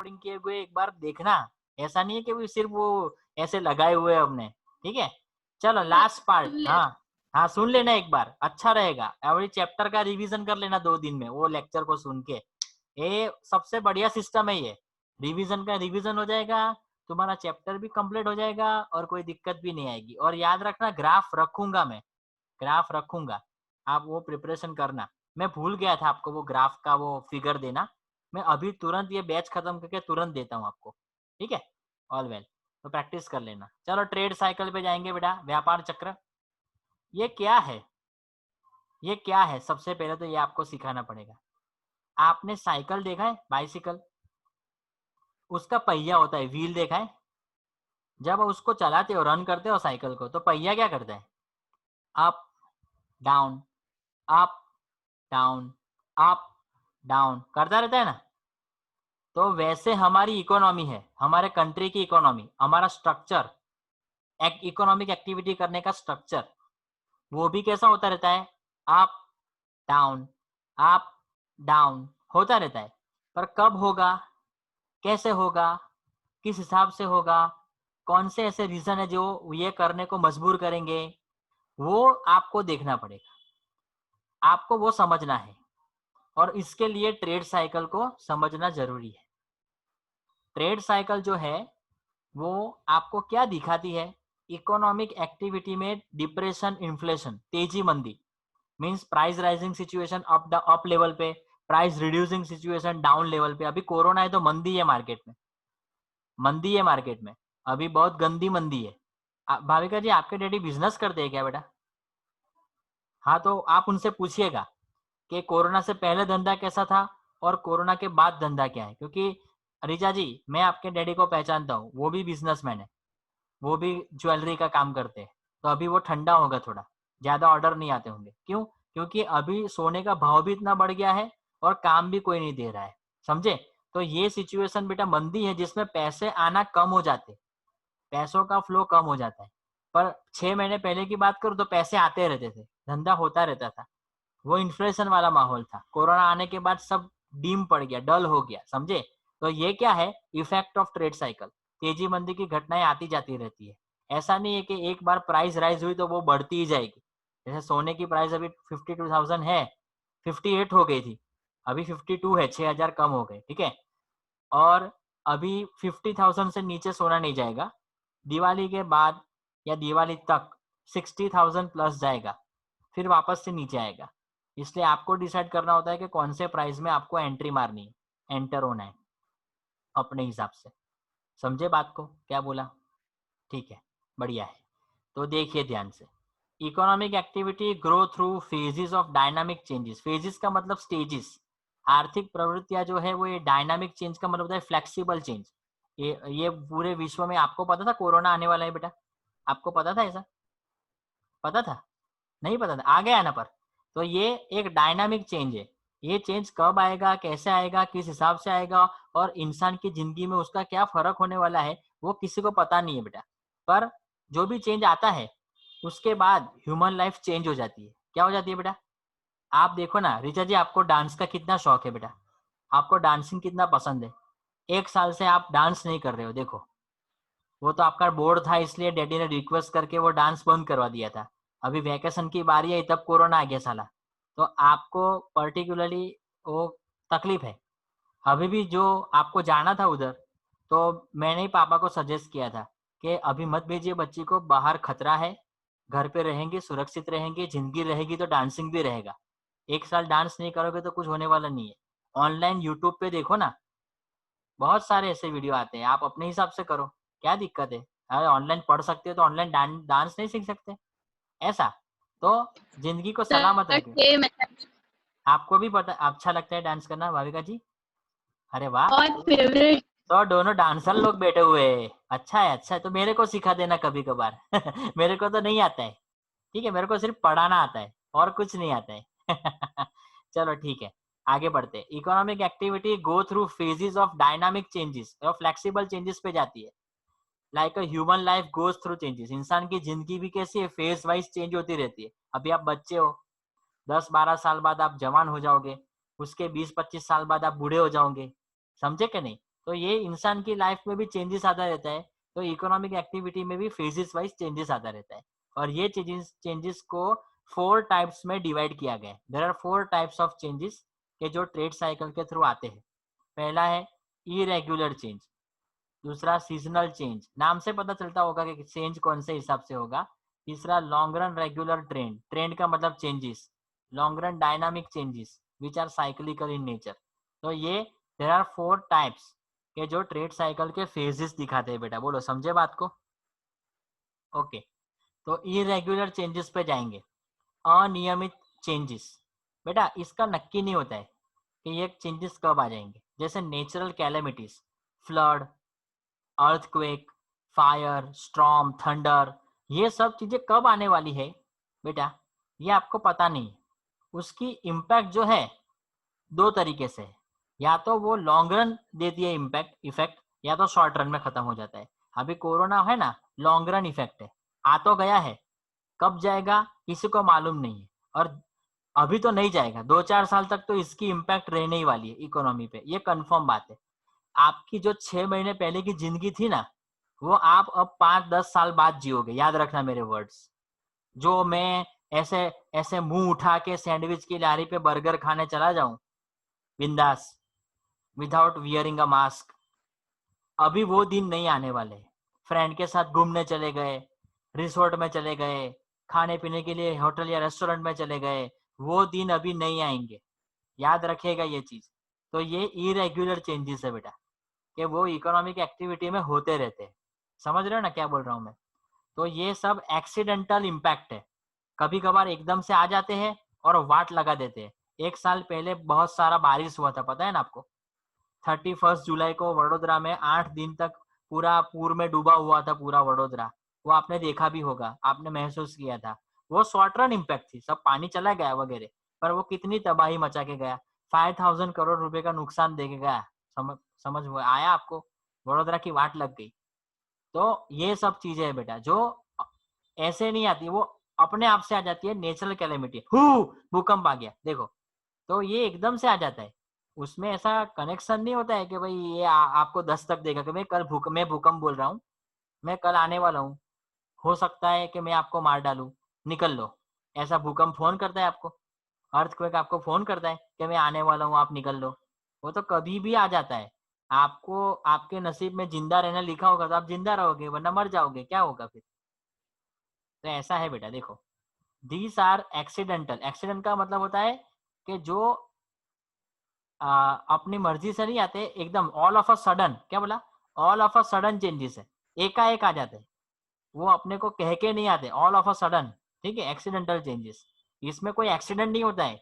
Recording किए हुए एक बार देखना, ऐसा नहीं है कि वो सिर्फ वो ऐसे लगाए हुए हमने, ठीक है। चलो लास्ट पार्ट, हाँ हाँ सुन लेना एक बार, अच्छा रहेगा। एवरी चैप्टर का रिवीजन कर लेना 2 दिन में, वो लेक्चर को सुन के। ये सबसे बढ़िया सिस्टम है ये, रिवीजन का रिवीजन हो जाएगा, तुम्हारा चैप्टर भी कंप्लीट हो जाएगा और कोई दिक्कत भी नहीं आएगी। और याद रखना ग्राफ रखूंगा मैं, ग्राफ रखूंगा, आप वो प्रिपरेशन करना। मैं भूल गया था आपको वो ग्राफ का वो फिगर देना, मैं अभी तुरंत ये बैच खत्म करके तुरंत देता हूँ आपको, ठीक है। ऑल वेल, तो प्रैक्टिस कर लेना। चलो ट्रेड साइकिल पे जाएंगे बेटा, व्यापार चक्र। ये क्या है, ये क्या है, सबसे पहले तो ये आपको सिखाना पड़ेगा। आपने साइकिल देखा है, बाइसिकल, उसका पहिया होता है, व्हील देखा है। जब उसको चलाते हो, रन करते हो साइकिल को, तो पहिया क्या करता है, up down up down up down करता रहता है ना। तो वैसे हमारी इकोनॉमी है, हमारे कंट्री की इकोनॉमी, हमारा स्ट्रक्चर, इकोनॉमिक एक्टिविटी करने का स्ट्रक्चर, वो भी कैसा होता रहता है, अप डाउन अप डाउन होता रहता है। पर कब होगा, कैसे होगा, किस हिसाब से होगा, कौन से ऐसे रीजन है जो ये करने को मजबूर करेंगे, वो आपको देखना पड़ेगा, आपको वो समझना है। और इसके लिए ट्रेड साइकिल को समझना जरूरी है। ट्रेड साइकिल जो है वो आपको क्या दिखाती है, इकोनॉमिक एक्टिविटी में डिप्रेशन, इन्फ्लेशन, तेजी मंदी, means price rising situation up level पे, price reducing situation down level पे। अभी कोरोना है तो मंदी है मार्केट में, मंदी है मार्केट में, अभी बहुत गंदी मंदी है। भाविका जी आपके डैडी बिजनेस करते हैं क्या बेटा? हाँ तो आप उनसे पूछिएगा कि कोरोना से पहले धंधा कैसा था और कोरोना के बाद धंधा क्या है। क्योंकि रिचा जी, मैं आपके डैडी को पहचानता हूँ, वो भी बिजनेसमैन है, वो भी ज्वेलरी का काम करते हैं। तो अभी वो ठंडा होगा थोड़ा, ज्यादा ऑर्डर नहीं आते होंगे। क्यों? क्योंकि अभी सोने का भाव भी इतना बढ़ गया है और काम भी कोई नहीं दे रहा है, समझे। तो ये सिचुएशन बेटा मंदी है, जिसमें पैसे आना कम हो जाते, पैसों का फ्लो कम हो जाता है। पर 6 महीने पहले की बात करूँ तो पैसे आते रहते थे, धंधा होता रहता था, वो इन्फ्लेशन वाला माहौल था। कोरोना आने के बाद सब डीम पड़ गया, डल हो गया, समझे। तो ये क्या है, इफेक्ट ऑफ ट्रेड साइकिल, तेजी मंदी की घटनाएं आती जाती रहती है। ऐसा नहीं है कि एक बार प्राइस राइज हुई तो वो बढ़ती ही जाएगी। जैसे सोने की प्राइस अभी 52,000 है, 58 हो गई थी, अभी 52 है, 6,000 कम हो गए, ठीक है। और अभी 50,000 से नीचे सोना नहीं जाएगा, दिवाली के बाद या दिवाली तक 60,000 प्लस जाएगा, फिर वापस से नीचे आएगा। इसलिए आपको डिसाइड करना होता है कि कौन से प्राइस में आपको एंट्री मारनी है, एंटर होना है अपने हिसाब से। समझे बात को, क्या बोला? ठीक है, बढ़िया है। तो देखिए ध्यान से, economic activity grow through phases of dynamic changes. Phases का मतलब स्टेजेस। आर्थिक प्रवृत्तियां जो है वो ये डायनामिक चेंज का मतलब होता है फ्लेक्सिबल चेंज। ये पूरे विश्व में, आपको पता था कोरोना आने वाला है बेटा? आपको पता था ऐसा? पता था? नहीं पता था, आ गया ना। पर तो ये एक डायनामिक चेंज है। ये चेंज कब आएगा, कैसे आएगा, किस हिसाब से आएगा और इंसान की जिंदगी में उसका क्या फर्क होने वाला है, वो किसी को पता नहीं है बेटा। पर जो भी चेंज आता है उसके बाद ह्यूमन लाइफ चेंज हो जाती है। क्या हो जाती है बेटा? आप देखो ना रिचा जी, आपको डांस का कितना शौक है बेटा, आपको डांसिंग कितना पसंद है। 1 साल से आप डांस नहीं कर रहे हो, देखो। वो तो आपका बोर्ड था इसलिए डैडी ने रिक्वेस्ट करके वो डांस बंद करवा दिया था। अभी वैकेशन की बारी है तब कोरोना आ गया साला। तो आपको पर्टिकुलरली वो तकलीफ है। अभी भी जो आपको जाना था उधर, तो मैंने ही पापा को सजेस्ट किया था कि अभी मत भेजिए बच्ची को, बाहर खतरा है, घर पे रहेंगे, सुरक्षित रहेंगे, जिंदगी रहेगी तो डांसिंग भी रहेगा। 1 साल डांस नहीं करोगे तो कुछ होने वाला नहीं है। ऑनलाइन यूट्यूब पे देखो ना, बहुत सारे ऐसे वीडियो आते हैं, आप अपने हिसाब से करो, क्या दिक्कत है? अरे ऑनलाइन पढ़ सकते हो तो ऑनलाइन डांस नहीं सीख सकते? ऐसा तो जिंदगी को सलामत रखे। सेम है। आपको भी पता अच्छा लगता है डांस करना भाविका जी? अरे वाह, और फेवरेट। तो दोनों डांसर लोग बैठे हुए हैं। अच्छा है, अच्छा है, तो मेरे को सिखा देना कभी कभार। मेरे को तो नहीं आता है, ठीक है, मेरे को सिर्फ पढ़ाना आता है और कुछ नहीं आता है। चलो ठीक है, आगे बढ़ते हैं। Economic activity go through phases of dynamic changes और फ्लेक्सिबल चेंजेस पे जाती है। Like a human life goes through changes, इंसान की जिंदगी भी कैसी है, फेज वाइज चेंज होती रहती है। अभी आप बच्चे हो, 10-12 साल बाद आप जवान हो जाओगे, उसके 20-25 साल बाद आप बूढ़े हो जाओगे, समझे कि नहीं। तो ये इंसान की लाइफ में भी चेंजेस आता रहता है, तो इकोनॉमिक एक्टिविटी में भी फेजेस वाइज चेंजेस आता रहता है। और ये चेंजेस को 4 टाइप्स में डिवाइड किया गया है। There are 4 types of changes के जो ट्रेड साइकिल के थ्रू आते हैं। पहला है इरेगुलर चेंज, दूसरा सीजनल चेंज, नाम से पता चलता होगा कि चेंज कौन से हिसाब से होगा। तीसरा long run regular trend, trend का मतलब changes. Long run dynamic changes which are cyclical in nature. तो ये देयर आर 4 टाइप्स के जो ट्रेड साइकिल के फेजेस दिखाते हैं बेटा। बोलो समझे बात को? ओके, तो इरेगुलर चेंजेस पे जाएंगे। अनियमित चेंजेस, बेटा इसका नक्की नहीं होता है कि ये चेंजेस कब आ जाएंगे। जैसे natural calamities, flood, earthquake, fire, storm, thunder, ये सब चीजें कब आने वाली है बेटा, ये आपको पता नहीं है। उसकी इम्पैक्ट जो है 2 तरीके से है, या तो वो लॉन्ग रन देती है इम्पैक्ट इफेक्ट, या तो शॉर्ट रन में खत्म हो जाता है। अभी कोरोना है ना, लॉन्ग रन इफेक्ट है, आ तो गया है, कब जाएगा किसी को मालूम नहीं है। और अभी तो नहीं जाएगा, 2-4 साल तक तो इसकी इम्पैक्ट रहने ही वाली है इकोनॉमी पे, ये कंफर्म बात है। आपकी जो 6 महीने पहले की जिंदगी थी ना, वो आप अब 5-10 साल बाद जियोगे, याद रखना मेरे वर्ड्स। जो मैं ऐसे ऐसे मुंह उठा के सैंडविच की लारी पे बर्गर खाने चला जाऊं बिंदास, विदाउट वियरिंग अ मास्क, अभी वो दिन नहीं आने वाले। फ्रेंड के साथ घूमने चले गए, रिसोर्ट में चले गए, खाने पीने के लिए होटल या रेस्टोरेंट में चले गए, वो दिन अभी नहीं आएंगे, याद रखिएगा ये चीज। तो ये इरेगुलर चेंजेस है बेटा, कि वो इकोनॉमिक एक्टिविटी में होते रहते हैं। समझ रहे हो ना क्या बोल रहा हूँ मैं? तो ये सब एक्सीडेंटल इम्पैक्ट है, कभी कभार एकदम से आ जाते हैं और वाट लगा देते हैं। 1 साल पहले बहुत सारा बारिश हुआ था, पता है ना आपको? 31 जुलाई को वडोदरा में 8 दिन तक पूरा पूर में डूबा हुआ था पूरा वडोदरा। वो आपने देखा भी होगा, आपने महसूस किया था। वो शॉर्ट रन इम्पैक्ट थी, सब पानी चला गया वगैरह, पर वो कितनी तबाही मचा के गया, 5000 करोड़ रुपए का नुकसान दे के गया। समझ में आया आपको? वडोदरा की वाट लग गई। तो ये सब चीजें है बेटा, जो ऐसे नहीं आती, वो अपने आप से आ जाती है। नेचुरल कैलेमिटी, भूकंप आ गया देखो, तो ये एकदम से आ जाता है। उसमें ऐसा कनेक्शन नहीं होता है कि भाई ये आपको दस्तक देगा कि मैं भूकंप बोल रहा हूँ, मैं कल आने वाला हूँ, हो सकता है कि मैं आपको मार डालू, निकल लो। ऐसा भूकंप फोन करता है आपको, अर्थक्वेक आपको फोन करता है कि मैं आने वाला हूँ, आप निकल लो। वो तो कभी भी आ जाता है। आपको आपके नसीब में जिंदा रहना लिखा होगा तो आप जिंदा रहोगे, वरना मर जाओगे, क्या होगा फिर? तो ऐसा है बेटा देखो, दीज आर एक्सीडेंटल। एक्सीडेंट का मतलब होता है कि जो अपनी मर्जी से नहीं आते, एकदम ऑल ऑफ अ सडन, क्या बोला? All of a sudden changes है, एकाएक आ जाते हैं। वो अपने को कह के नहीं आते, ऑल ऑफ अ सडन। ठीक है, एक्सीडेंटल चेंजेस। इसमें कोई एक्सीडेंट नहीं होता है,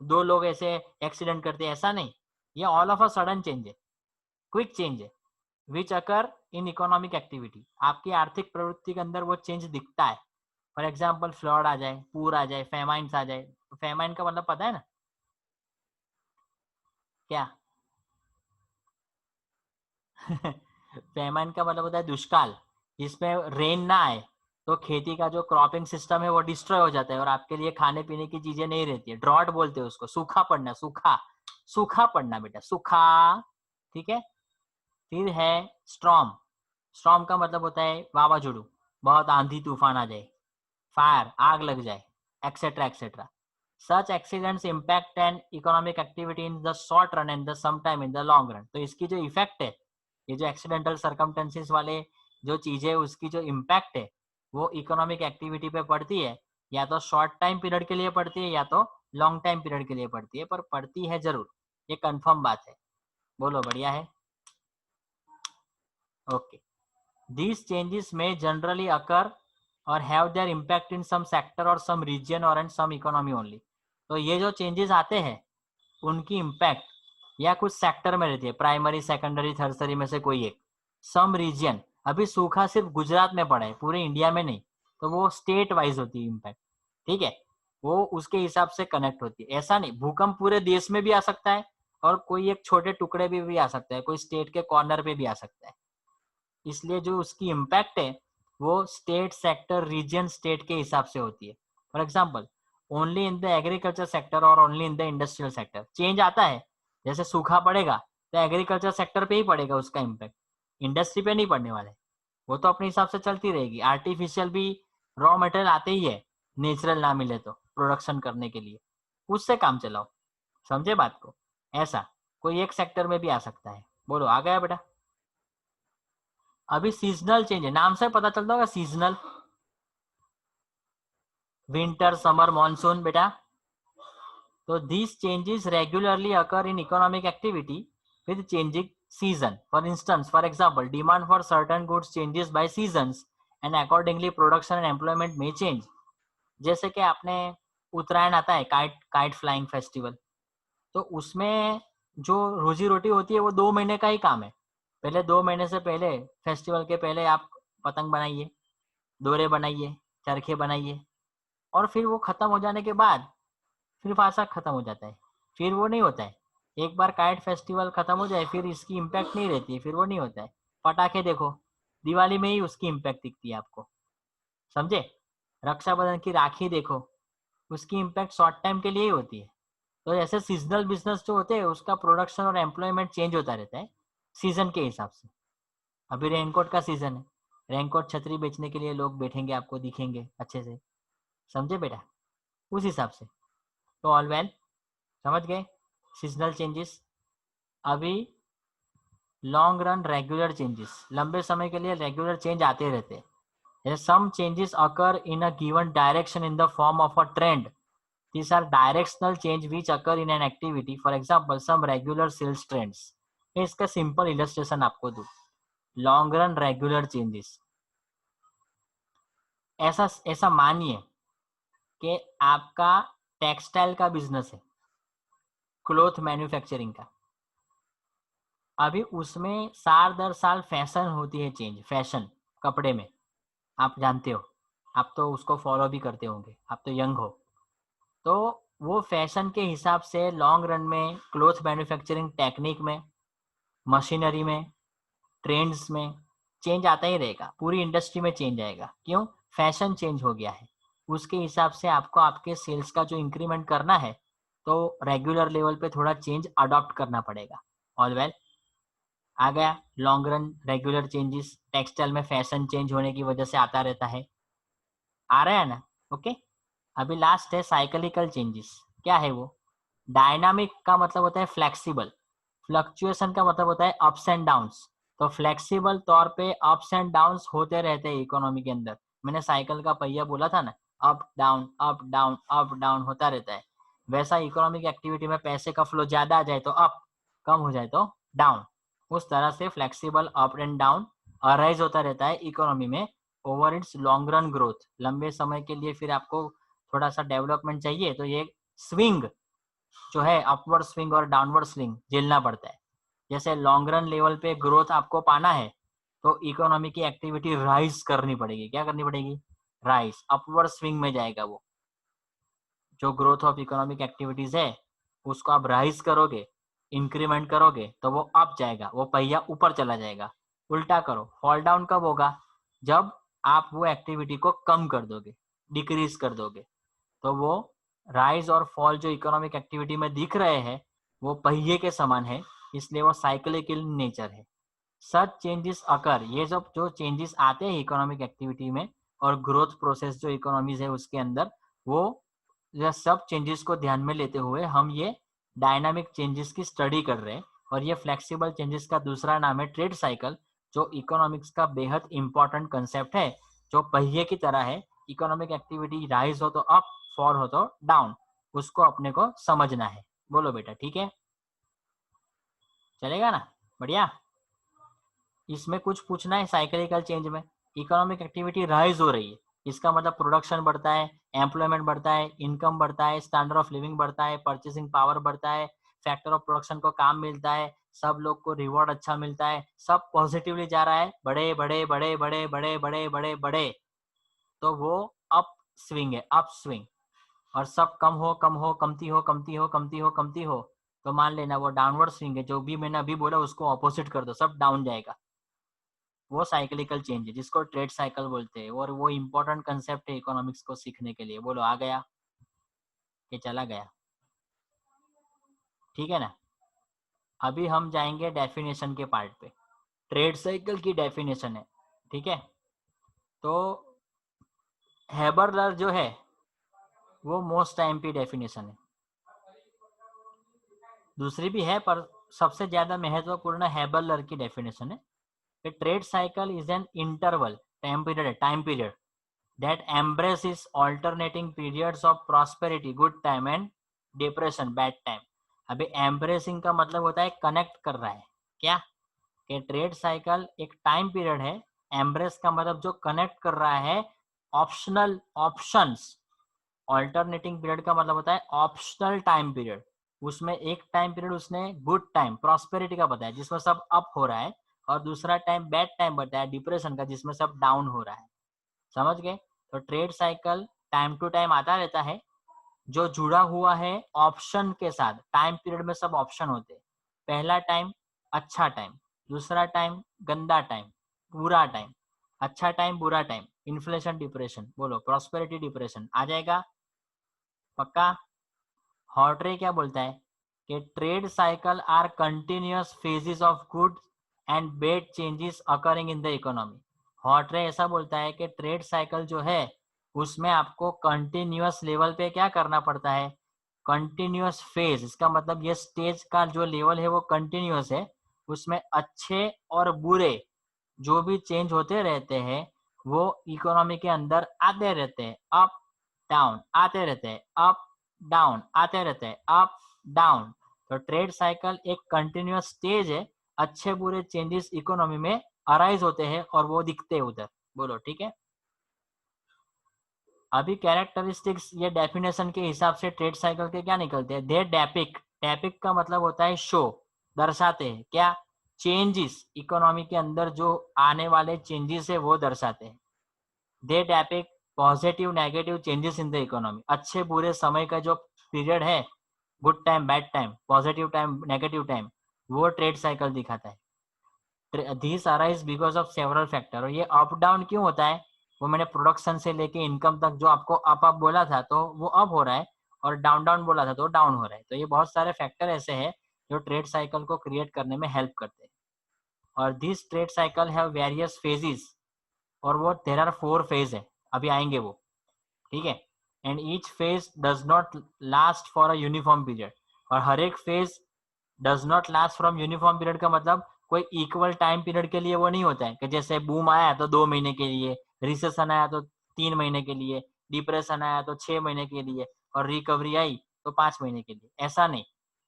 2 लोग ऐसे एक्सीडेंट करते हैं, ऐसा नहीं। ये all of a sudden change है, क्विक चेंज है, विच अकर इन इकोनॉमिक एक्टिविटी। आपकी आर्थिक प्रवृत्ति के अंदर वो चेंज दिखता है। फॉर एग्जाम्पल फ्लड आ जाए, पूर आ जाए, फेमाइन्स आ जाए। फेमाइन का मतलब पता है ना क्या? फेमाइन का मतलब होता है दुष्काल, जिसमें रेन ना आए, तो खेती का जो क्रॉपिंग सिस्टम है वो डिस्ट्रॉय हो जाता है, और आपके लिए खाने पीने की चीजें नहीं रहती है। ड्रॉट बोलते हैं उसको, सूखा पड़ना, सूखा सूखा पड़ना बेटा, सूखा। ठीक है, फिर है स्ट्रॉम। स्टॉर्म का मतलब होता है वावाझोड़ू, बहुत आंधी तूफान आ जाए, फायर, आग लग जाए, etcetera etcetera. Such accidents impact and economic activity in the short run and the same time in the long run. तो इसकी जो इफेक्ट है, ये जो एक्सीडेंटल सर्कमटेंसेस वाले जो चीजें, उसकी जो इम्पैक्ट है वो इकोनॉमिक एक्टिविटी पे पड़ती है, या तो शॉर्ट टाइम पीरियड के लिए पड़ती है या तो लॉन्ग टाइम पीरियड के लिए पड़ती है, पर पड़ती है जरूर, ये कंफर्म बात है। बोलो बढ़िया है? Okay, these changes may generally occur or have their impact in some sector or some region or in some economy only। तो ये जो चेंजेस आते हैं उनकी इम्पैक्ट या कुछ सेक्टर में रहती है, प्राइमरी, सेकेंडरी, थर्सरी में से कोई एक, सम रीजन। अभी सूखा सिर्फ गुजरात में पड़ा है, पूरे इंडिया में नहीं, तो वो स्टेट वाइज होती है इम्पैक्ट। ठीक है, वो उसके हिसाब से कनेक्ट होती है। ऐसा नहीं, भूकंप पूरे देश में भी आ सकता है और कोई एक छोटे टुकड़े भी आ सकता है, कोई स्टेट के कॉर्नर पे भी आ सकता है। इसलिए जो उसकी इम्पैक्ट है वो स्टेट, सेक्टर, रीजन, स्टेट के हिसाब से होती है। For example, only in the agriculture sector और only in the industrial sector change आता है। जैसे सूखा पड़ेगा तो एग्रीकल्चर सेक्टर पे ही पड़ेगा उसका इम्पैक्ट, इंडस्ट्री पे नहीं पड़ने वाले। वो तो अपने हिसाब से चलती रहेगी। आर्टिफिशियल भी रॉ मटेरियल आते ही है, नेचुरल ना मिले तो प्रोडक्शन करने के लिए, उससे काम चलाओ। समझे बात को? ऐसा कोई एक सेक्टर में भी आ सकता है। बोलो आ गया बेटा? अभी सीजनल चेंज है, नाम से पता चलता होगा सीजनल, विंटर समर मॉनसून बेटा। तो these changes regularly occur in economic activity with changing season. For instance, for example, demand for certain goods changes by seasons and accordingly production and employment may change. जैसे कि आपने उत्तरायण आता है, kite flying festival, तो उसमें जो रोजी रोटी होती है वो 2 महीने का ही काम है। पहले 2 महीने से पहले, फेस्टिवल के पहले आप पतंग बनाइए, दोरे बनाइए, चरखे बनाइए, और फिर वो खत्म हो जाने के बाद फिर फासा खत्म हो जाता है, फिर वो नहीं होता है। एक बार काइट फेस्टिवल खत्म हो जाए फिर इसकी इम्पैक्ट नहीं रहती है, फिर वो नहीं होता है। पटाखे देखो, दिवाली में ही उसकी इम्पैक्ट दिखती है आपको, समझे? रक्षाबंधन की राखी देखो, उसकी इम्पैक्ट शॉर्ट टाइम के लिए ही होती है। तो ऐसे सीजनल बिजनेस जो होते हैं उसका प्रोडक्शन और एम्प्लॉयमेंट चेंज होता रहता है सीजन के हिसाब से। अभी रेनकोट का सीजन है, रेनकोट छतरी बेचने के लिए लोग बैठेंगे, आपको दिखेंगे अच्छे से, समझे बेटा? उस हिसाब से। तो ऑल वेल, समझ गए सीजनल चेंजेस। अभी लॉन्ग रन रेगुलर चेंजेस, लंबे समय के लिए रेगुलर चेंज आते रहते हैं। Some changes occur in a given direction in the form of a trend, these are directional change which occur in an activity, for example some regular sales trends। मैं इसका simple illustration आपको दूं, long run regular changes, ऐसा ऐसा मानिए कि आपका textile का बिजनेस है, क्लोथ मैन्युफैक्चरिंग का। अभी उसमें साल दर साल फैशन होती है चेंज, फैशन कपड़े में, आप जानते हो, आप तो उसको फॉलो भी करते होंगे, आप तो यंग हो। तो वो फैशन के हिसाब से लॉन्ग रन में क्लोथ मैन्युफैक्चरिंग टेक्निक में, मशीनरी में, ट्रेंड्स में चेंज आता ही रहेगा, पूरी इंडस्ट्री में चेंज आएगा। क्यों? फैशन चेंज हो गया है, उसके हिसाब से आपको आपके सेल्स का जो इंक्रीमेंट करना है तो रेगुलर लेवल पे थोड़ा चेंज अडॉप्ट करना पड़ेगा। ऑल वेल, आ गया long run regular changes, textile में फैशन चेंज होने की वजह से आता रहता है, आ रहा है ना? ओके। अभी लास्ट है साइक्लिकल चेंजेस। क्या है वो? डायनामिक का मतलब होता है फ्लेक्सिबल, फ्लक्चुएशन का मतलब होता है अप्स एंड डाउन्स। तो फ्लेक्सिबल तौर पे अप्स एंड डाउन्स होते रहते हैं इकोनॉमी के अंदर। मैंने साइकिल का पहिया बोला था ना, up down up down up down होता रहता है। वैसा इकोनॉमिक एक्टिविटी में पैसे का फ्लो ज्यादा आ जाए तो अप, कम हो जाए तो डाउन, उस तरह से flexible up and down arise होता रहता है इकोनॉमी में over it's long run growth. लंबे समय के लिए फिर आपको थोड़ा सा डेवलपमेंट चाहिए तो ये स्विंग जो है, अपवर्ड स्विंग और डाउनवर्ड स्विंग झेलना पड़ता है। जैसे लॉन्ग रन लेवल पे ग्रोथ आपको पाना है तो इकोनॉमी की एक्टिविटी राइज करनी पड़ेगी। क्या करनी पड़ेगी? राइज, अपवर्ड स्विंग में जाएगा वो। जो ग्रोथ ऑफ इकोनॉमिक एक्टिविटीज है उसको आप राइज करोगे, इंक्रीमेंट करोगे तो वो अप जाएगा, वो पहिया ऊपर चला जाएगा। उल्टा करो, फॉल डाउन कब होगा? जब आप वो एक्टिविटी को कम कर दोगे, डिक्रीज कर दोगे। तो वो राइज और फॉल जो इकोनॉमिक एक्टिविटी में दिख रहे हैं वो पहिए के समान है, इसलिए वो साइक्लिकल नेचर है। सच चेंजेस अकर, ये सब जो चेंजेस आते हैं इकोनॉमिक एक्टिविटी में और ग्रोथ प्रोसेस जो इकोनॉमीज है उसके अंदर, वो यह सब चेंजेस को ध्यान में लेते हुए हम ये डायनामिक चेंजेस की स्टडी कर रहे हैं। और ये फ्लेक्सिबल चेंजेस का दूसरा नाम है ट्रेड साइकिल, जो इकोनॉमिक्स का बेहद इंपॉर्टेंट कंसेप्ट है, जो पहिए की तरह है। इकोनॉमिक एक्टिविटी राइज हो तो अप, फॉल हो तो डाउन, उसको अपने को समझना है। बोलो बेटा, ठीक है? चलेगा ना? बढ़िया। इसमें कुछ पूछना है साइक्लिकल चेंज में? इकोनॉमिक एक्टिविटी राइज हो रही है, इसका मतलब प्रोडक्शन बढ़ता है, एम्प्लॉयमेंट बढ़ता है, इनकम बढ़ता है, स्टैंडर्ड ऑफ लिविंग बढ़ता है, परचेसिंग पावर बढ़ता है, फैक्टर ऑफ प्रोडक्शन को काम मिलता है, सब लोग को रिवॉर्ड अच्छा मिलता है, सब पॉजिटिवली जा रहा है, बड़े बड़े बड़े बड़े बड़े बड़े बड़े बड़े, तो वो अप स्विंग है, अप स्विंग। और सब कम हो कम हो, कमती हो कमती हो कमती हो कमती हो, तो मान लेना वो डाउनवर्ड स्विंग है। जो भी मैंने अभी बोला उसको ऑपोजिट कर दो, सब डाउन जाएगा। वो साइक्लिकल चेंज है जिसको ट्रेड साइकिल बोलते हैं, और वो इम्पोर्टेंट कंसेप्ट है इकोनॉमिक्स को सीखने के लिए। बोलो आ गया? ये चला गया? ठीक है ना? अभी हम जाएंगे डेफिनेशन के पार्ट पे। ट्रेड साइकिल की डेफिनेशन है, ठीक है। तो हेबरलर जो है वो मोस्ट टाइम की डेफिनेशन है, दूसरी भी है पर सबसे ज्यादा महत्वपूर्ण हेबरलर की डेफिनेशन है कि trade cycle is an interval time period that embraces alternating periods of prosperity, good time and depression, bad time। अभी embracing का मतलब होता है कनेक्ट कर रहा है, क्या कि ट्रेड साइकिल एक टाइम पीरियड है, एम्ब्रेस का मतलब जो कनेक्ट कर रहा है ऑप्शनल ऑप्शंस, ऑल्टरनेटिंग पीरियड का मतलब होता है ऑप्शनल टाइम पीरियड। उसमें एक टाइम पीरियड उसने गुड टाइम प्रॉस्पेरिटी का बताया जिसमें सब अप हो रहा है, और दूसरा टाइम बैड टाइम बताया डिप्रेशन का जिसमें सब डाउन हो रहा है। समझ गए? तो trade cycle time to time आता रहता है, जो जुड़ा हुआ है ऑप्शन के साथ। टाइम पीरियड में सब ऑप्शन होते हैं। पहला टाइम अच्छा टाइम, दूसरा टाइम गंदा टाइम, बुरा टाइम, अच्छा टाइम बुरा टाइम, इन्फ्लेशन डिप्रेशन, बोलो प्रॉस्पेरिटी डिप्रेशन आ जाएगा पक्का। हॉटरे क्या बोलता है कि trade cycle are continuous phases of good and bad changes occurring in the economy. Hawtrey ऐसा बोलता है कि ट्रेड साइकिल जो है उसमें आपको कंटिन्यूअस लेवल पे क्या करना पड़ता है, कंटिन्यूअस फेज, इसका मतलब ये स्टेज का जो लेवल है वो कंटिन्यूअस है, उसमें अच्छे और बुरे जो भी चेंज होते रहते हैं वो इकोनॉमी के अंदर आते रहते हैं, अप डाउन आते रहते हैं, अप डाउन आते रहते हैं, अप डाउन। तो ट्रेड साइकिल एक कंटिन्यूअस स्टेज है, अच्छे बुरे चेंजेस इकोनॉमी में अराइज होते हैं और वो दिखते हैं उधर। बोलो ठीक है। अभी कैरेक्टरिस्टिक्स ये डेफिनेशन के हिसाब से ट्रेड साइकिल के क्या निकलते हैं, दे डेपिक, डेपिक का मतलब होता है शो, दर्शाते हैं क्या, चेंजेस इकोनॉमी के अंदर जो आने वाले चेंजेस है वो दर्शाते हैं। They depict positive negative changes in the economy, अच्छे बुरे समय का जो पीरियड है, good time bad time positive time negative time, वो ट्रेड साइकिल दिखाता है। This arise because of several factor. और ये अप डाउन क्यों होता है, वो मैंने प्रोडक्शन से लेके इनकम तक जो आपको अप अप बोला था तो वो अप हो रहा है, और डाउन डाउन बोला था तो डाउन हो रहा है। तो ये बहुत सारे फैक्टर ऐसे हैं जो ट्रेड साइकिल को क्रिएट करने में हेल्प करते हैं। और this trade cycle have various phases, और वो देयर आर 4 फेज है, अभी आएंगे वो, ठीक है। And each phase does not last for a uniform period, और हर एक phase does not last from uniform period का मतलब कोई इक्वल टाइम पीरियड के लिए वो नहीं होता है कि जैसे बूम आया तो 2 महीने के लिए, रिसेशन आया तो 3 महीने के लिए, डिप्रेशन आया तो 6 महीने के लिए, और रिकवरी आई तो 5 महीने के लिए, ऐसा नहीं।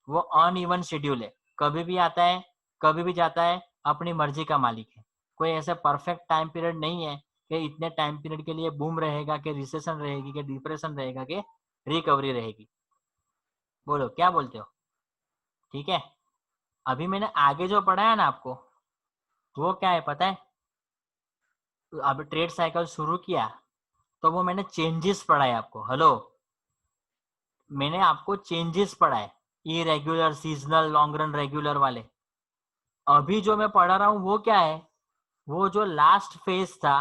वो अनइवन शेड्यूल है, कभी भी आता है कभी भी जाता है, अपनी मर्जी का मालिक है। कोई ऐसा परफेक्ट टाइम पीरियड नहीं है कि इतने टाइम पीरियड के लिए बूम रहेगा, कि रिसेशन रहेगी, कि डिप्रेशन रहेगा, कि रिकवरी रहेगी। बोलो क्या बोलते हो, ठीक है। अभी मैंने आगे जो पढ़ा है ना आपको, वो क्या है पता है, अब ट्रेड साइकिल शुरू किया तो वो मैंने चेंजेस पढ़ाए आपको। हेलो, मैंने आपको चेंजेस पढ़ाए, irregular seasonal long run regular वाले। अभी जो मैं पढ़ा रहा हूँ वो क्या है, वो जो लास्ट फेज था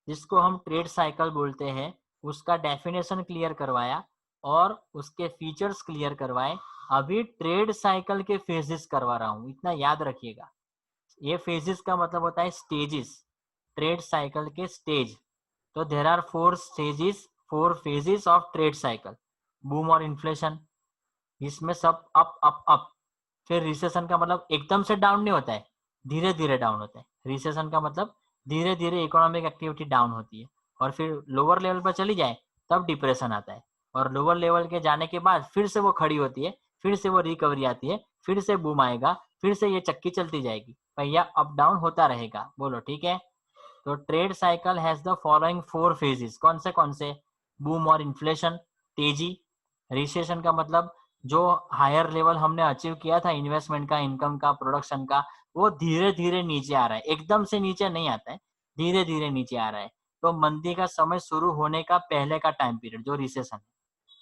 जिसको हम ट्रेड साइकिल बोलते हैं, उसका डेफिनेशन क्लियर करवाया और उसके फीचर्स क्लियर करवाए। अभी ट्रेड साइकिल के फेजेस करवा रहा हूँ, इतना याद रखिएगा। ये फेजेस का मतलब होता है स्टेजेस, ट्रेड साइकिल के स्टेज। तो there are 4 stages, 4 phases of trade cycle. Boom और इन्फ्लेशन, इसमें सब अप अप अप। फिर रिसेशन का मतलब एकदम से डाउन नहीं होता है, धीरे धीरे डाउन होता है। रिसेशन का मतलब धीरे धीरे इकोनॉमिक एक्टिविटी डाउन होती है, और फिर लोअर लेवल पर चली जाए तब डिप्रेशन आता है, और लोअर लेवल के जाने के बाद फिर से वो खड़ी होती है, फिर से वो रिकवरी आती है, फिर से बूम आएगा, फिर से ये चक्की चलती जाएगी, पहिया अप डाउन होता रहेगा। बोलो ठीक है। तो trade cycle has the following 4 phases, कौन से, बूम और इन्फ्लेशन, तेजी, रिसेशन का मतलब जो हायर लेवल हमने अचीव किया था इन्वेस्टमेंट का, इनकम का, प्रोडक्शन का, वो धीरे धीरे नीचे आ रहा है, एकदम से नीचे नहीं आता है, धीरे धीरे नीचे आ रहा है। तो मंदी का समय शुरू होने का पहले का टाइम पीरियड जो रिसेशन है।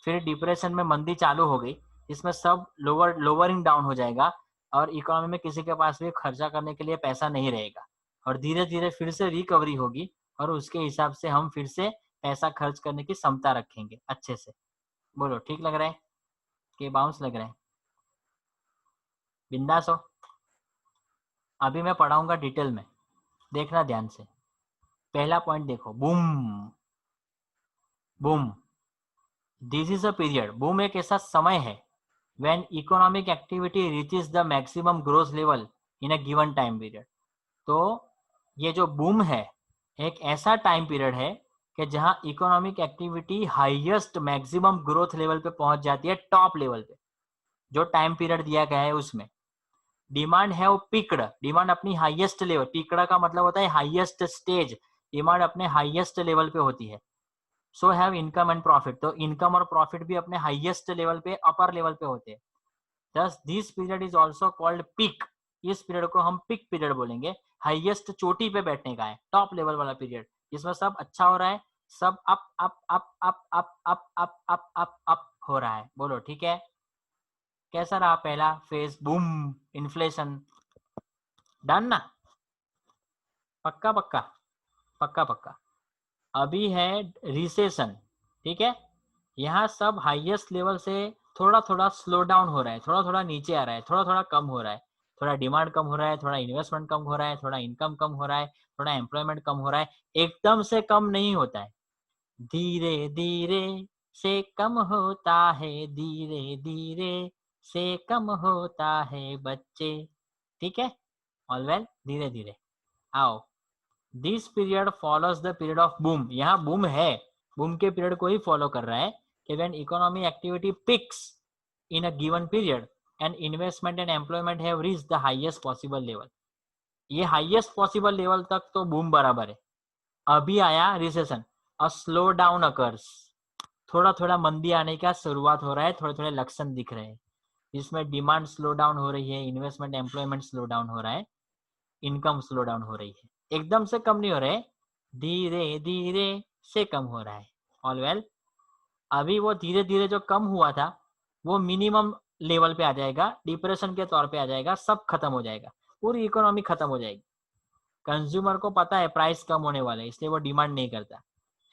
फिर डिप्रेशन में मंदी चालू हो गई, इसमें सब लोअरिंग डाउन हो जाएगा, और इकोनॉमी में किसी के पास भी खर्चा करने के लिए पैसा नहीं रहेगा, और धीरे धीरे फिर से रिकवरी होगी, और उसके हिसाब से हम फिर से पैसा खर्च करने की क्षमता रखेंगे अच्छे से। बोलो ठीक लग रहा है कि बाउंस लग रहा है। बिंदास हो। अभी मैं पढ़ाऊंगा डिटेल में, देखना ध्यान से। पहला पॉइंट देखो, boom. Boom, this is a period, boom एक ऐसा समय है when economic activity reaches the maximum growth level in a given time period। तो ये जो बूम है एक ऐसा टाइम पीरियड है कि जहां economic activity highest maximum growth level पे पहुंच जाती है, टॉप लेवल पे। जो टाइम पीरियड दिया गया है उसमें डिमांड है वो पिकड, डिमांड अपनी हाईएस्ट लेवल, पिकड़ा का मतलब होता है हाईएस्ट स्टेज, डिमांड अपने हाईएस्ट लेवल पे होती है। So have income and profit, तो इनकम और प्रॉफिट भी अपने हाईएस्ट लेवल पे, अपर लेवल पे होते हैं। दस this period is also called peak, इस पीरियड को हम पीक पीरियड बोलेंगे। हाईएस्ट चोटी पे बैठने का है, टॉप लेवल वाला पीरियड, जिसमें सब अच्छा हो रहा है, सब up up up up up up up up up up हो रहा है। बोलो ठीक है। कैसा रहा पहला फेज, बूम, इन्फ्लेशन, डन ना? पक्का पक्का पक्का पक्का। अभी है रिसेशन, ठीक है। यहाँ सब हाईएस्ट लेवल से थोड़ा थोड़ा स्लो डाउन हो रहा है, थोड़ा थोड़ा नीचे आ रहा है, थोड़ा थोड़ा कम हो रहा है, थोड़ा डिमांड कम हो रहा है, थोड़ा इन्वेस्टमेंट कम हो रहा है, थोड़ा इनकम कम हो रहा है, थोड़ा एम्प्लॉयमेंट कम हो रहा है। एकदम से कम नहीं होता है, धीरे धीरे से कम होता है, धीरे धीरे से कम होता है बच्चे, ठीक है। ऑल वेल, धीरे धीरे आओ। This period follows the period of boom, यहाँ बूम है, बूम के पीरियड को ही फॉलो कर रहा है कि when economy activity picks in a given period and investment and employment have reached the highest possible level. ये हाईएस्ट पॉसिबल लेवल तक तो बूम बराबर है। अभी आया recession, a slow down occurs, थोड़ा थोड़ा मंदी आने का शुरुआत हो रहा है, थोड़े थोड़े लक्षण दिख रहे हैं, जिसमें डिमांड स्लो डाउन हो रही है, इन्वेस्टमेंट एम्प्लॉयमेंट स्लो डाउन हो रहा है, इनकम स्लो डाउन हो रही है। एकदम से कम नहीं हो रहे, धीरे धीरे से कम हो रहा है। ऑल वेल, अभी वो धीरे धीरे जो कम हुआ था वो मिनिमम लेवल पे आ जाएगा, डिप्रेशन के तौर पे आ जाएगा, सब खत्म हो जाएगा, पूरी इकोनॉमी खत्म हो जाएगी। कंज्यूमर को पता है प्राइस कम होने वाला है, इसलिए वो डिमांड नहीं करता,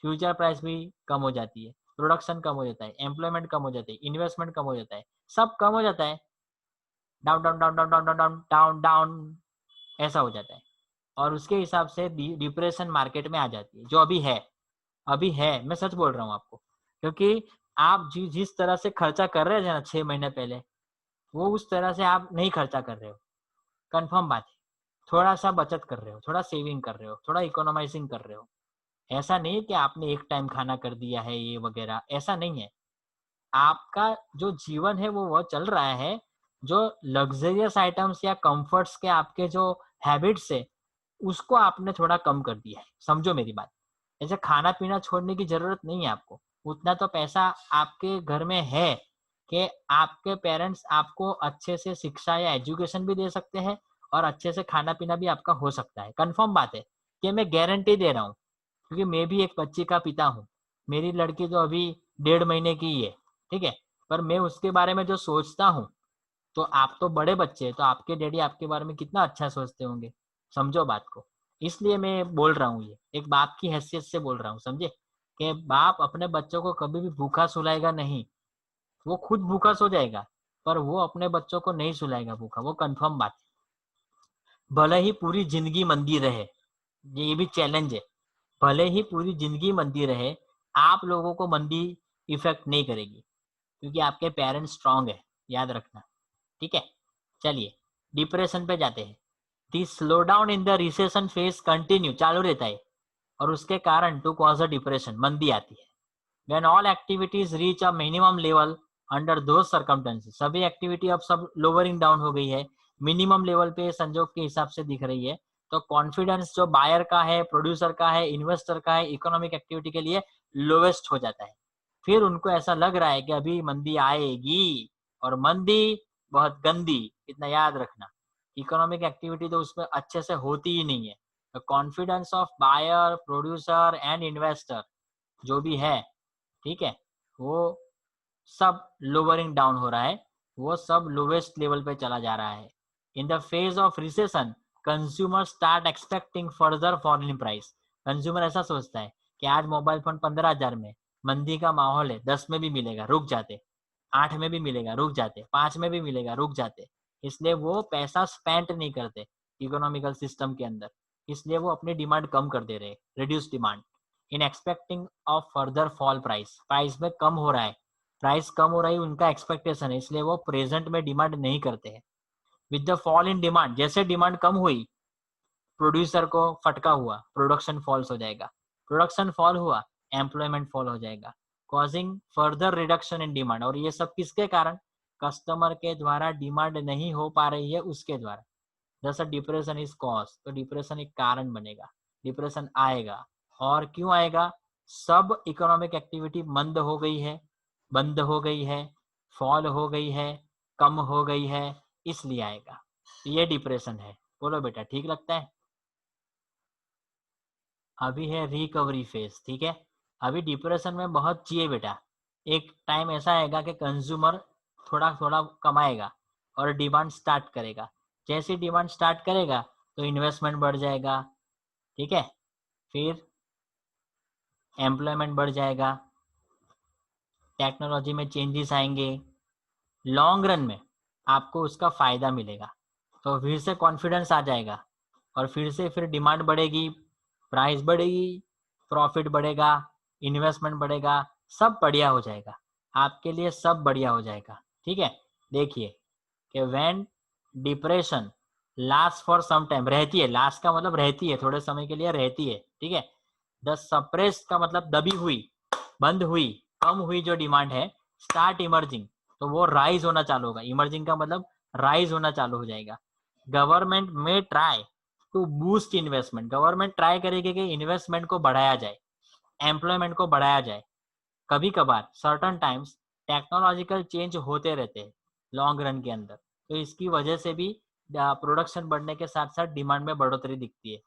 फ्यूचर प्राइस भी कम हो जाती है, प्रोडक्शन कम हो जाता है, एम्प्लॉयमेंट कम हो जाती है, इन्वेस्टमेंट कम हो जाता है, सब कम हो जाता है, down down down down down down down down, ऐसा हो जाता है। और उसके हिसाब से डिप्रेशन मार्केट में आ जाती है, जो अभी है। अभी है, मैं सच बोल रहा हूँ आपको, क्योंकि आप जिस तरह से खर्चा कर रहे थे ना 6 महीने पहले, वो उस तरह से आप नहीं खर्चा कर रहे हो, कंफर्म बात है। थोड़ा सा बचत कर रहे हो, थोड़ा सेविंग कर रहे हो, थोड़ा इकोनॉमाइजिंग कर रहे हो। ऐसा नहीं है कि आपने एक टाइम खाना कर दिया है ये वगैरह, ऐसा नहीं है। आपका जो जीवन है वो चल रहा है, जो लग्जरियस आइटम्स या कंफर्ट्स के आपके जो हैबिट्स है उसको आपने थोड़ा कम कर दिया है, समझो मेरी बात। ऐसे खाना पीना छोड़ने की जरूरत नहीं है आपको, उतना तो पैसा आपके घर में है कि आपके पेरेंट्स आपको अच्छे से शिक्षा या एजुकेशन भी दे सकते हैं और अच्छे से खाना पीना भी आपका हो सकता है। कंफर्म बात है कि मैं गारंटी दे रहा हूँ, क्योंकि मैं भी एक बच्ची का पिता हूँ। मेरी लड़की तो अभी 1.5 महीने की ही है, ठीक है, पर मैं उसके बारे में जो सोचता हूँ, तो आप तो बड़े बच्चे हैं, तो आपके डैडी आपके बारे में कितना अच्छा सोचते होंगे, समझो बात को। इसलिए मैं बोल रहा हूँ, ये एक बाप की हैसियत से बोल रहा हूँ, समझे, कि बाप अपने बच्चों को कभी भी भूखा सुलाएगा नहीं, वो खुद भूखा सो जाएगा, पर वो अपने बच्चों को नहीं सुलाएगा भूखा, वो कंफर्म बात है। भले ही पूरी जिंदगी मंदी रहे, ये भी चैलेंज है, भले ही पूरी जिंदगी मंदी रहे, आप लोगों को मंदी इफेक्ट नहीं करेगी, क्योंकि आपके पेरेंट्स स्ट्रांग है, याद रखना, ठीक है। चलिए डिप्रेशन पे जाते हैं। The slow down in the recession phase continue, चालू रहता है, और उसके कारण टू कॉज अ डिप्रेशन, मंदी आती है। When all activities reach a minimum level under those circumstances, सभी एक्टिविटी अब सब लोअरिंग डाउन हो गई है, मिनिमम लेवल पे संजोग के हिसाब से दिख रही है, तो कॉन्फिडेंस जो बायर का है, प्रोड्यूसर का है, इन्वेस्टर का है, इकोनॉमिक एक्टिविटी के लिए लोवेस्ट हो जाता है। फिर उनको ऐसा लग रहा है कि अभी मंदी आएगी, और मंदी बहुत गंदी, इतना याद रखना। इकोनॉमिक एक्टिविटी तो उसमें अच्छे से होती ही नहीं है। Confidence of buyer, producer and investor जो भी है, ठीक है, वो सब लोअरिंग डाउन हो रहा है, वो सब लोवेस्ट लेवल पे चला जा रहा है। In the phase of recession consumer start expecting further fall in price, consumer ऐसा सोचता है कि आज मोबाइल फोन 15,000 में, मंदी का माहौल है, 10 में भी मिलेगा, रुक जाते, 8 में भी मिलेगा, रुक जाते, 5 में भी मिलेगा, रुक जाते, इसलिए वो पैसा स्पेंड नहीं करते इकोनॉमिकल सिस्टम के अंदर, इसलिए वो अपनी डिमांड कम कर दे रहे, reduce demand in expecting of further fall price. Price में कम हो रहा है, प्राइस कम हो रही है उनका एक्सपेक्टेशन है, इसलिए वो प्रेजेंट में डिमांड नहीं करते हैं। With the fall in demand, जैसे डिमांड कम हुई प्रोड्यूसर को फटका हुआ, प्रोडक्शन फॉल्स हो जाएगा, प्रोडक्शन फॉल हुआ एम्प्लॉयमेंट फॉल हो जाएगा, causing further reduction in demand. और ये सब किसके कारण? कस्टमर के द्वारा डिमांड नहीं हो पा रही है उसके द्वारा। जैसा डिप्रेशन इज कॉज, तो डिप्रेशन एक कारण बनेगा, डिप्रेशन आएगा। और क्यों आएगा? सब इकोनॉमिक एक्टिविटी मंद हो गई है, बंद हो गई है, फॉल हो गई है, कम हो गई है, इसलिए आएगा। ये डिप्रेशन है। बोलो बेटा, ठीक लगता है? अभी है रिकवरी फेज, ठीक है। अभी डिप्रेशन में बहुत चाहिए बेटा, एक टाइम ऐसा आएगा कि कंज्यूमर थोड़ा थोड़ा कमाएगा और डिमांड स्टार्ट करेगा। जैसे डिमांड स्टार्ट करेगा तो इन्वेस्टमेंट बढ़ जाएगा, ठीक है, फिर एम्प्लॉयमेंट बढ़ जाएगा, टेक्नोलॉजी में चेंजेस आएंगे, लॉन्ग रन में आपको उसका फायदा मिलेगा। तो फिर से कॉन्फिडेंस आ जाएगा और फिर डिमांड बढ़ेगी, प्राइस बढ़ेगी, प्रॉफिट बढ़ेगा, इन्वेस्टमेंट बढ़ेगा, सब बढ़िया हो जाएगा, आपके लिए सब बढ़िया हो जाएगा, ठीक है। देखिए कि when depression last for some time, रहती है, लास्ट का मतलब रहती है, थोड़े समय के लिए रहती है, ठीक है। द सप्रेस्ड का मतलब दबी हुई, बंद हुई, कम हुई जो डिमांड है, स्टार्ट इमर्जिंग, तो वो राइज होना चालू होगा। इमर्जिंग का मतलब राइज होना चालू हो जाएगा। Government may try to boost investment, government try करेगी कि इन्वेस्टमेंट को बढ़ाया जाए, एम्प्लॉयमेंट को बढ़ाया जाए। कभी कभार सर्टन टाइम्स टेक्नोलॉजिकल चेंज होते रहते हैं लॉन्ग रन के अंदर, तो इसकी वजह से भी प्रोडक्शन बढ़ने के साथ साथ डिमांड में बढ़ोतरी दिखती है।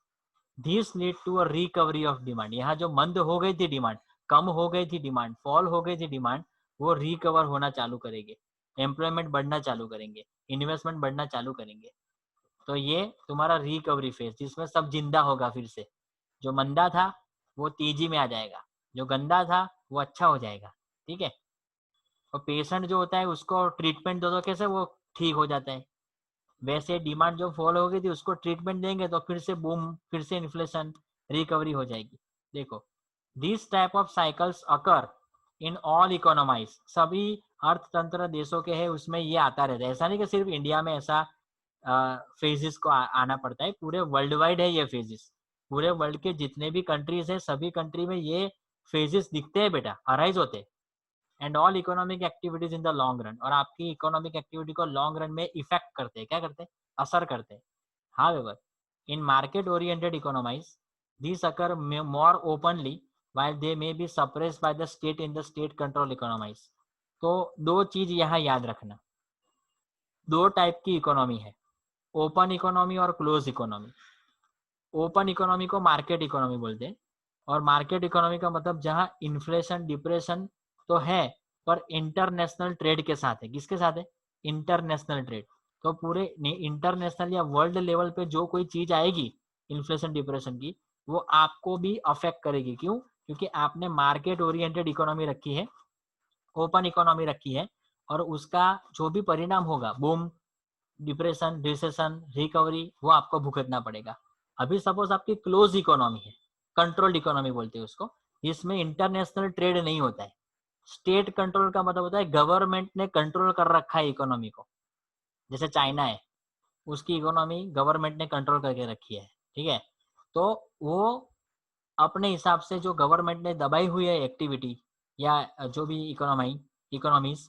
This lead to a recovery of demand, यहाँ जो मंद हो गई थी डिमांड, कम हो गई थी डिमांड, फॉल हो गई थी डिमांड, वो रिकवर होना चालू करेंगे, एम्प्लॉयमेंट बढ़ना चालू करेंगे, इन्वेस्टमेंट बढ़ना चालू करेंगे। तो ये तुम्हारा रिकवरी फेज, जिसमें सब जिंदा होगा फिर से। जो मंदा था वो तेजी में आ जाएगा, जो गंदा था वो अच्छा हो जाएगा, ठीक है। और पेशेंट जो होता है उसको ट्रीटमेंट दो तो कैसे वो ठीक हो जाता है, वैसे डिमांड जो फॉल हो गई थी उसको ट्रीटमेंट देंगे तो फिर से बूम, फिर से इन्फ्लेशन, रिकवरी हो जाएगी। देखो, this type of cycles occur in all economies, सभी अर्थतंत्र देशों के है उसमें ये आता रहता है। ऐसा नहीं कि सिर्फ इंडिया में ऐसा फेजेस को आना पड़ता है, पूरे वर्ल्ड वाइड है ये फेजेस। पूरे वर्ल्ड के जितने भी कंट्रीज है सभी कंट्री में ये फेजेस दिखते हैं बेटा, अराइज होते हैं। And all economic activities in the long run, और आपकी इकोनॉमिक एक्टिविटी को लॉन्ग रन में इफेक्ट करते हैं, क्या करते हैं? असर करते हैं। However, in market-oriented economies, these occur more openly, while they may be suppressed by the state in the state-controlled economies. तो दो चीज यहाँ याद रखना, दो टाइप की इकोनॉमी है, ओपन इकोनॉमी और क्लोज इकोनॉमी। ओपन इकोनॉमी को मार्केट इकोनॉमी बोलते हैं, और मार्केट इकोनॉमी का मतलब जहाँ इन्फ्लेशन डिप्रेशन तो है पर इंटरनेशनल ट्रेड के साथ है। किसके साथ है? International trade. तो पूरे इंटरनेशनल या वर्ल्ड लेवल पे जो कोई चीज आएगी इन्फ्लेशन डिप्रेशन की, वो आपको भी अफेक्ट करेगी। क्यों? क्योंकि आपने मार्केट ओरिएंटेड इकोनॉमी रखी है, ओपन इकोनॉमी रखी है, और उसका जो भी परिणाम होगा, बूम, डिप्रेशन, रिसेशन, रिकवरी, वो आपको भुगतना पड़ेगा। अभी सपोज आपकी क्लोज इकोनॉमी है, कंट्रोल्ड इकोनॉमी बोलते हैं उसको, इसमें इंटरनेशनल ट्रेड नहीं होता है। स्टेट कंट्रोल का मतलब होता है गवर्नमेंट ने कंट्रोल कर रखा है इकोनॉमी को। जैसे चाइना है, उसकी इकोनॉमी गवर्नमेंट ने कंट्रोल करके रखी है, ठीक है। तो वो अपने हिसाब से जो गवर्नमेंट ने दबाई हुई है एक्टिविटी या जो भी इकोनॉमीज,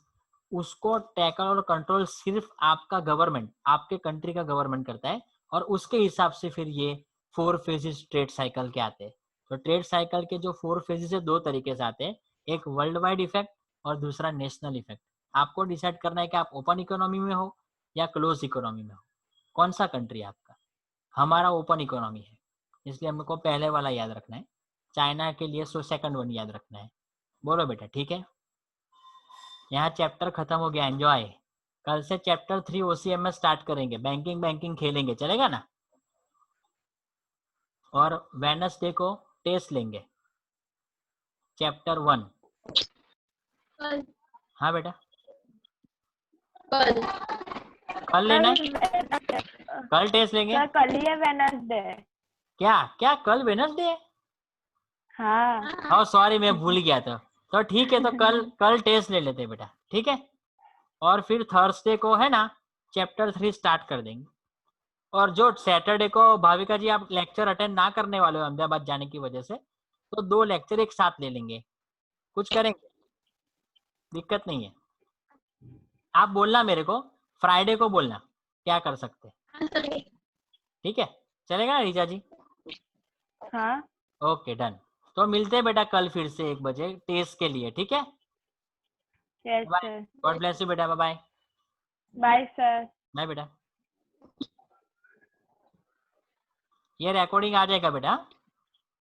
उसको टैकल और कंट्रोल सिर्फ आपका गवर्नमेंट, आपके कंट्री का गवर्नमेंट करता है। और उसके हिसाब से फिर ये 4 फेजेस ट्रेड साइकिल के आते हैं। तो ट्रेड साइकिल के जो 4 फेजेस है, दो तरीके से आते हैं, एक वर्ल्ड वाइड इफेक्ट और दूसरा नेशनल इफेक्ट। आपको डिसाइड करना है कि आप ओपन इकोनॉमी में हो या क्लोज इकोनॉमी में हो, कौन सा कंट्री है आपका। हमारा ओपन इकोनॉमी है, इसलिए हमको पहले वाला याद रखना है। चाइना के लिए सेकंड वन याद रखना है। बोलो बेटा, ठीक है। यहाँ चैप्टर खत्म हो गया, एंजॉय। कल से चैप्टर 3 ओसीएम में स्टार्ट करेंगे, बैंकिंग बैंकिंग खेलेंगे, चलेगा ना। और वेडनेसडे को टेस्ट लेंगे, चैप्टर 1। हाँ बेटा, कल कल लेना है, कल टेस्ट लेंगे। सर कल ही है वेडनेसडे। क्या क्या कल वेडनेसडे है? हाँ। सॉरी मैं भूल गया था। तो ठीक है, तो कल टेस्ट ले लेते हैं बेटा, ठीक है। और फिर थर्सडे को है ना चैप्टर 3 स्टार्ट कर देंगे। और जो सैटरडे को भाविका जी आप लेक्चर अटेंड ना करने वाले हो अहमदाबाद जाने की वजह से, तो 2 लेक्चर एक साथ ले लेंगे, कुछ करेंगे, दिक्कत नहीं है। आप बोलना मेरे को, फ्राइडे को बोलना क्या कर सकते हैं, ठीक है, चलेगा रिचा जी? हाँ। Okay done. तो मिलते हैं बेटा कल फिर से 1 बजे टेस्ट के लिए, ठीक है। Yes bye, sir. God bless you बेटा, bye bye. Bye sir. Bye बेटा। ये रिकॉर्डिंग आ जाएगा बेटा।